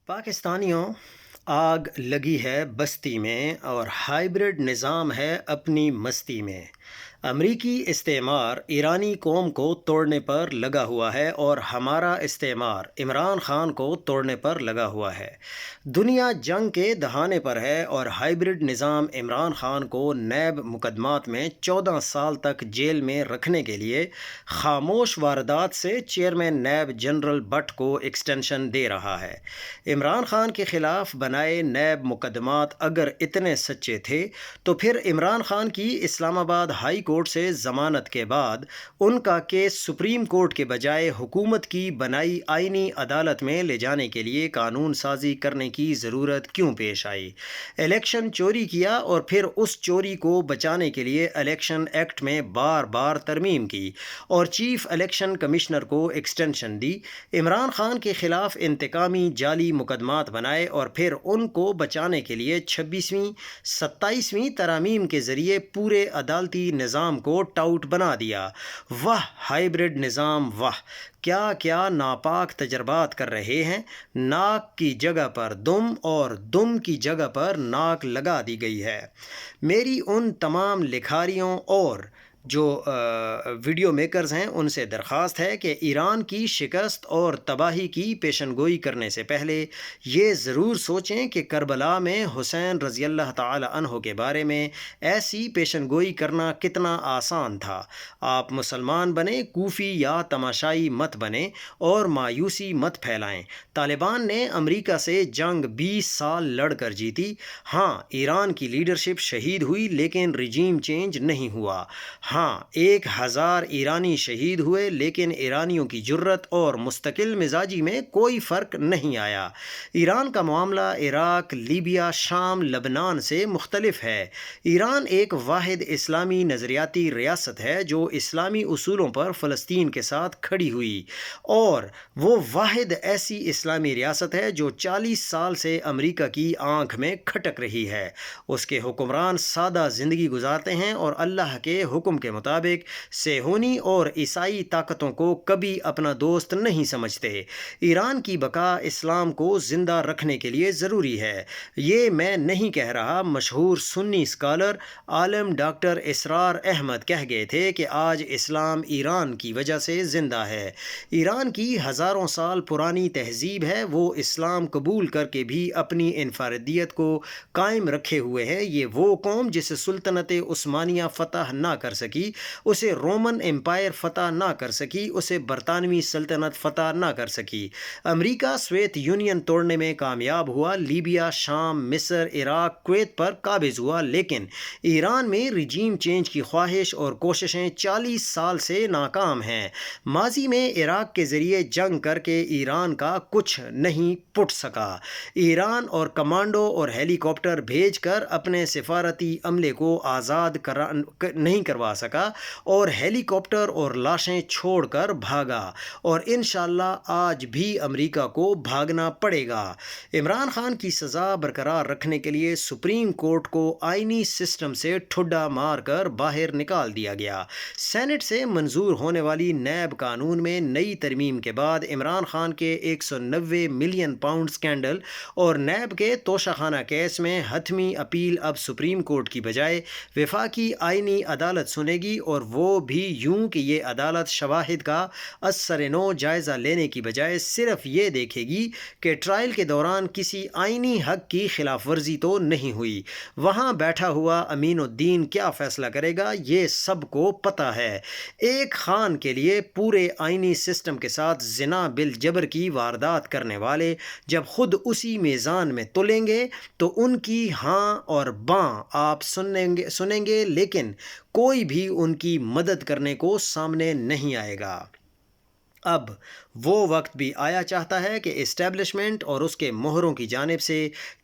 پاکستانیوں، آگ لگی ہے بستی میں اور ہائیبرڈ نظام ہے اپنی مستی میں۔ امریکی استعمار ایرانی قوم کو توڑنے پر لگا ہوا ہے اور ہمارا استعمار عمران خان کو توڑنے پر لگا ہوا ہے۔ دنیا جنگ کے دہانے پر ہے اور ہائیبرڈ نظام عمران خان کو نیب مقدمات میں 14 سال تک جیل میں رکھنے کے لیے خاموش واردات سے چیئرمین نیب جنرل بٹ کو ایکسٹینشن دے رہا ہے۔ عمران خان کے خلاف بنائے نیب مقدمات اگر اتنے سچے تھے تو پھر عمران خان کی اسلام آباد ہائی کورٹ سے ضمانت کے بعد ان کا کیس سپریم کورٹ کے بجائے حکومت کی بنائی آئینی عدالت میں لے جانے کے لیے قانون سازی کرنے کی ضرورت کیوں پیش آئی؟ الیکشن چوری کیا اور پھر اس چوری کو بچانے کے لیے الیکشن ایکٹ میں بار بار ترمیم کی اور چیف الیکشن کمشنر کو ایکسٹینشن دی۔ عمران خان کے خلاف انتقامی جعلی مقدمات بنائے اور پھر ان کو بچانے کے لیے 26ویں 27ویں ترامیم کے ذریعے پورے عدالتی نظام کو ٹاؤٹ بنا دیا۔ واہ ہائیبرڈ نظام، واہ کیا کیا ناپاک تجربات کر رہے ہیں۔ ناک کی جگہ پر دم اور دم کی جگہ پر ناک لگا دی گئی ہے۔ میری ان تمام لکھاریوں اور جو ویڈیو میکرز ہیں ان سے درخواست ہے کہ ایران کی شکست اور تباہی کی پیشن گوئی کرنے سے پہلے یہ ضرور سوچیں کہ کربلا میں حسین رضی اللہ تعالی عنہ کے بارے میں ایسی پیشن گوئی کرنا کتنا آسان تھا۔ آپ مسلمان بنیں، کوفی یا تماشائی مت بنیں اور مایوسی مت پھیلائیں۔ طالبان نے امریکہ سے جنگ 20 سال لڑ کر جیتی۔ ہاں، ایران کی لیڈرشپ شہید ہوئی لیکن رجیم چینج نہیں ہوا۔ ہاں، 1000 ایرانی شہید ہوئے لیکن ایرانیوں کی جرت اور مستقل مزاجی میں کوئی فرق نہیں آیا۔ ایران کا معاملہ عراق، لیبیا، شام، لبنان سے مختلف ہے۔ ایران ایک واحد اسلامی نظریاتی ریاست ہے جو اسلامی اصولوں پر فلسطین کے ساتھ کھڑی ہوئی، اور وہ واحد ایسی اسلامی ریاست ہے جو 40 سال سے امریکہ کی آنکھ میں کھٹک رہی ہے۔ اس کے حکمران سادہ زندگی گزارتے ہیں اور اللہ کے حکم کے مطابق صہیونی اور عیسائی طاقتوں کو کبھی اپنا دوست نہیں سمجھتے۔ ایران کی بقا اسلام کو زندہ رکھنے کے لیے ضروری ہے۔ یہ میں نہیں کہہ رہا، مشہور سنی اسکالر عالم ڈاکٹر اسرار احمد کہہ گئے تھے کہ آج اسلام ایران کی وجہ سے زندہ ہے۔ ایران کی ہزاروں سال پرانی تہذیب ہے، وہ اسلام قبول کر کے بھی اپنی انفرادیت کو قائم رکھے ہوئے ہے۔ یہ وہ قوم جسے سلطنت عثمانیہ فتح نہ کر سکی، اسے رومن امپائر فتح نہ کر سکی، اسے برطانوی سلطنت فتح نہ کر سکی۔ امریکہ سوویت یونین توڑنے میں کامیاب ہوا، لیبیا، شام، مصر، عراق، کویت پر قابض ہوا، لیکن ایران میں رجیم چینج کی خواہش اور کوششیں 40 سال سے ناکام ہیں۔ ماضی میں عراق کے ذریعے جنگ کر کے ایران کا کچھ نہیں پٹ سکا۔ ایران اور کمانڈو اور ہیلی کاپٹر بھیج کر اپنے سفارتی عملے کو آزاد نہیں کروا سکا اور ہیلی کاپٹر اور لاشیں چھوڑ کر بھاگا، اور انشاءاللہ آج بھی امریکہ کو بھاگنا پڑے گا۔ عمران خان کی سزا برقرار رکھنے کے لیے سپریم کورٹ کو آئینی سسٹم سے ٹھڈا مار کر باہر نکال دیا گیا۔ سینٹ سے منظور ہونے والی نیب قانون میں نئی ترمیم کے بعد عمران خان کے 190 ملین پاؤنڈ سکینڈل اور نیب کے توشہ خانہ کیس میں حتمی اپیل اب سپریم کورٹ کی بجائے وفاقی آئینی عدالت سنے گی، اور وہ بھی یوں کہ یہ عدالت شواہد کا از سر نو جائزہ لینے کی بجائے صرف یہ دیکھے گی کہ ٹرائل کے دوران کسی آئینی حق کی خلاف ورزی تو نہیں ہوئی۔ وہاں بیٹھا ہوا امین الدین کیا فیصلہ کرے گا یہ سب کو پتہ ہے۔ ایک خان کے لیے پورے آئینی سسٹم کے ساتھ زنا بالجبر کی واردات کرنے والے جب خود اسی میزان میں تلیں گے تو ان کی ہاں اور باں آپ سنیں گے لیکن کوئی بھی ان کی مدد کرنے کو سامنے نہیں آئے گا۔ اب وہ وقت بھی آیا چاہتا ہے کہ اسٹیبلشمنٹ اور اس کے مہروں کی جانب سے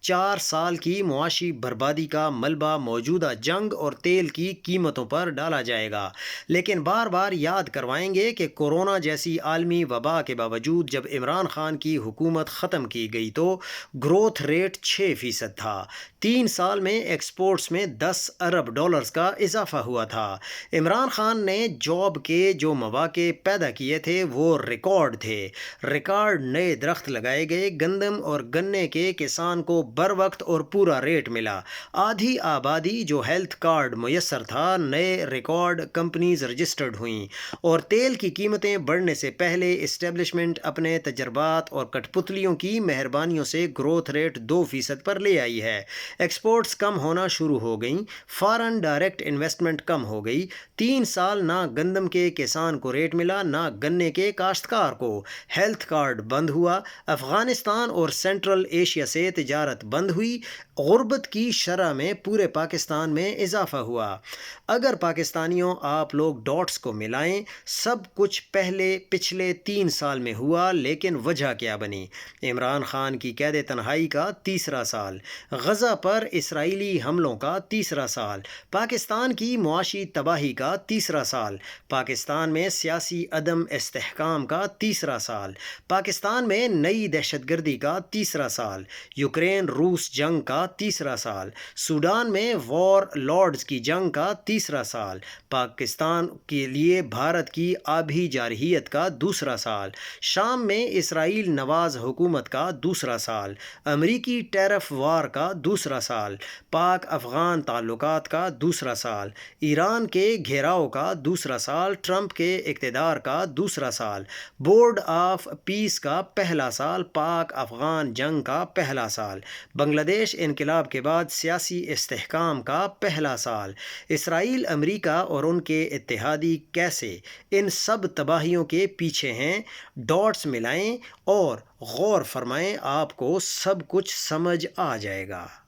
4 سال کی معاشی بربادی کا ملبہ موجودہ جنگ اور تیل کی قیمتوں پر ڈالا جائے گا، لیکن بار بار یاد کروائیں گے کہ کورونا جیسی عالمی وبا کے باوجود جب عمران خان کی حکومت ختم کی گئی تو گروتھ ریٹ 6% تھا۔ 3 سال میں ایکسپورٹس میں $10 ارب کا اضافہ ہوا تھا۔ عمران خان نے جاب کے جو مواقع پیدا کیے تھے وہ ریکارڈ تھے۔ ریکارڈ نئے درخت لگائے گئے، گندم اور گنے کے کسان کو بر وقت اور پورا ریٹ ملا، آدھی آبادی جو ہیلتھ کارڈ میسر تھا، نئے ریکارڈ کمپنیز رجسٹرڈ ہوئیں، اور تیل کی قیمتیں بڑھنے سے پہلے اسٹیبلشمنٹ اپنے تجربات اور کٹ پتلیوں کی مہربانیوں سے گروتھ ریٹ 2% پر لے آئی ہے۔ ایکسپورٹس کم ہونا شروع ہو گئیں، فارن ڈائریکٹ انویسٹمنٹ کم ہو گئی۔ 3 سال نہ گندم کے کسان کو ریٹ ملا، نہ گنے کے کاشتکار کو۔ ہیلتھ کارڈ بند ہوا، افغانستان اور سینٹرل ایشیا سے تجارت بند ہوئی، غربت کی شرح میں پورے پاکستان میں اضافہ ہوا۔ اگر پاکستانیوں آپ لوگ ڈاٹس کو ملائیں، سب کچھ پچھلے 3 سال میں ہوا، لیکن وجہ کیا بنی؟ عمران خان کی قید تنہائی کا 3 سال، غزہ پر اسرائیلی حملوں کا 3 سال، پاکستان کی معاشی تباہی کا 3 سال، پاکستان میں سیاسی عدم استحکام کا 3 سال، پاکستان میں نئی دہشت گردی کا 3 سال، یوکرین روس جنگ کا 3 سال، سوڈان میں وار لارڈز کی جنگ کا 3 سال، پاکستان کے لیے بھارت کی آبی جارحیت کا 2 سال، شام میں اسرائیل نواز حکومت کا 2 سال، امریکی ٹیرف وار کا 2 سال، پاک افغان تعلقات کا 2 سال، ایران کے گھیراؤ کا 2 سال، ٹرمپ کے اقتدار کا 2 سال، بورڈ آف پیس کا 1 سال، پاک افغان جنگ کا 1 سال، بنگلہ دیش انقلاب کے بعد سیاسی استحکام کا 1 سال، اسرائیل، امریکہ اور ان کے اتحادی کیسے ان سب تباہیوں کے پیچھے ہیں؟ ڈاٹس ملائیں اور غور فرمائیں، آپ کو سب کچھ سمجھ آ جائے گا۔